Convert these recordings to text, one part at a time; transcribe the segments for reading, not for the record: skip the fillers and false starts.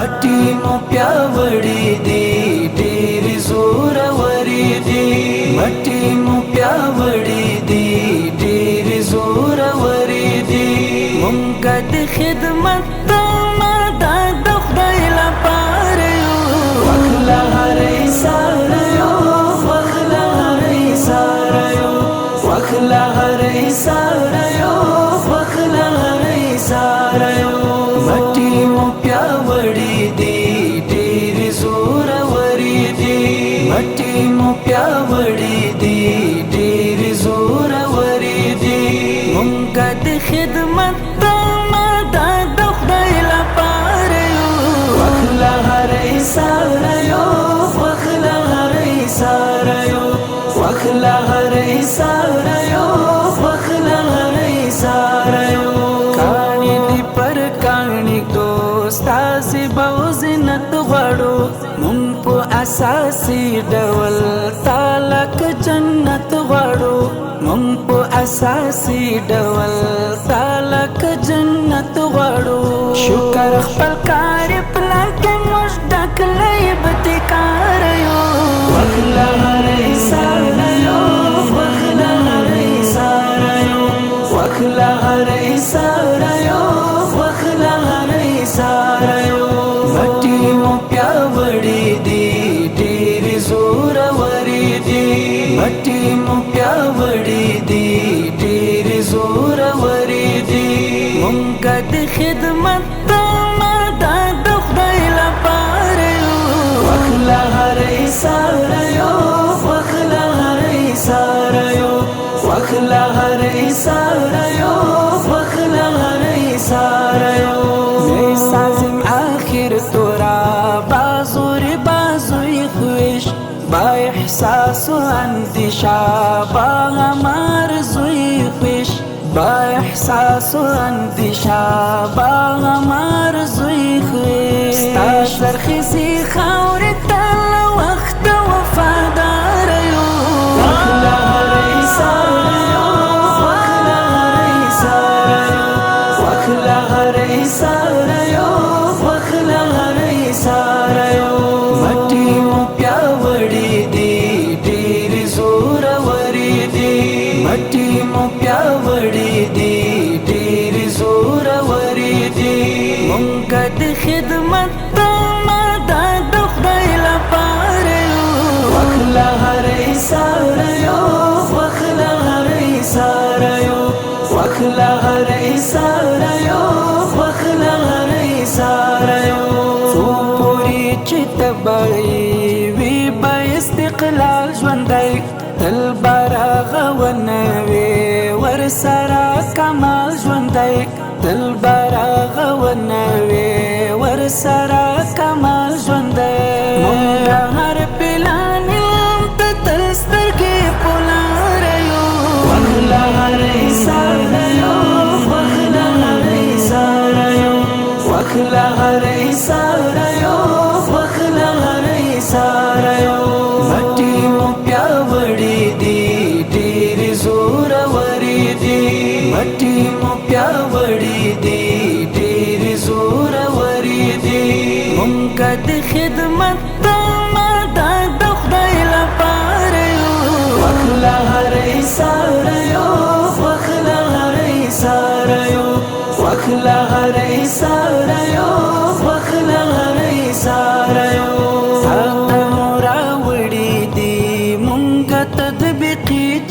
مټی مو پیاوړی دی ډېر زور وری دی مټی مو پیاوړی دی ډېر زور وری دی مونږ د خدمت تمه د خدای لپاره یو واخله هر ایسار یو واخله هر ایسار یو واخله هر ایسار یو واخله هر ایسار یو مټی مو پیاوړی دی ډېر زور وری دی مټی مو پیاوړی دی ډېر زور وری دی مونږ د خدمت تمه د خدای لپاره یو واخله هر ایسار یو واخله هر ایسار یو واخله هر ایسار یو واخله هر ایسار یو کانی دی پر کانی دوستازی باوزنت غړو مون په اساسي ډول تالک جنت غړو مون په اساسي ډول تالک جنت غړو شکر خپل کار پلان کې مشدک لای بتکار یو واخله هر ایسار یو واخله هر ایسار یو واخله هر ایسار یو واخله هر ایسار یو مټی مو پیاوړی دی ډېر زور وری دی مټی مو پیاوړی دی ډېر زور وری دی مونږ د خدمت تمه د خدای لپاره یو واخله هر ایسار یو واخله هر ایسار یو واخله هر ایسار یو واخله هر ایسار یو سازم آخر تورا بازوری بازوی خوش با احساس و اندیشا با غمار زوی خوش با احساس و اندیشا با غمار زوی خوش ستا سرخیزی خاور تل وقت وفادار یو واخله هر ایسار یو واخله هر ایسار یو واخله هر ایسار یو واخله هر ایسار یو مټی مو پیاوړی دی ډېر زور وری دی مټی مو پیاوړی دی ډېر زور وری دی مونږ د خدمت تمه د خدای لپاره یو واخله هر ایسار یو واخله هر ایسار یو واخله هر ایسار یو واخله هر ایسار یو څو پورې چې تبړی وی به استقلال ژوندی تل براغه ونوي ورسره کمال ژوندی تل براغه ونوي ورسره کمال ژوندی مونږ هر پلان ته تل سترګې پولار یو واخله هر ایسار یو واخله هر ایسار یو واخله هر ایسار یو واخله هر ایسار یو مټی مو پیاوړی دی ډېر زور وری دی مټی مو پیاوړی دی ډېر زور وری دی مونږ د خدمت تمه د خدای لپاره یو واخله هر ایسار یو واخله هر ایسار یو واخله هر ایسار یو واخله هر ایسار یو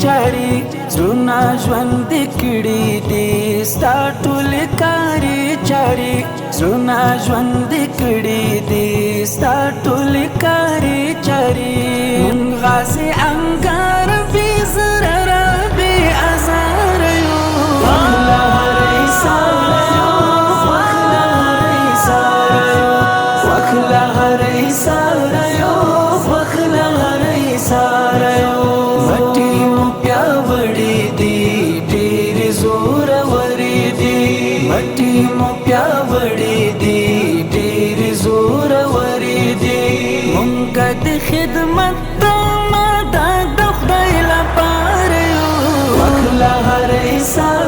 چاری زړونه ژوند کړي دي ستا ټول کاري چاري زړونه ژوند کړي دي ستا ټول کاري چاري غازي انګار بي زرر بي ازار یو واخله هر ایسار یو واخله هر ایسار یو واخله هر ایسار یو واخله هر ایسار یو مټی مو پیاوړی دی ډېر زور وری دی مټی مو پیاوړی دی ډېر زور وری دی مونږ د خدمت تمه د خدای لپاره یو واخله هر ایسار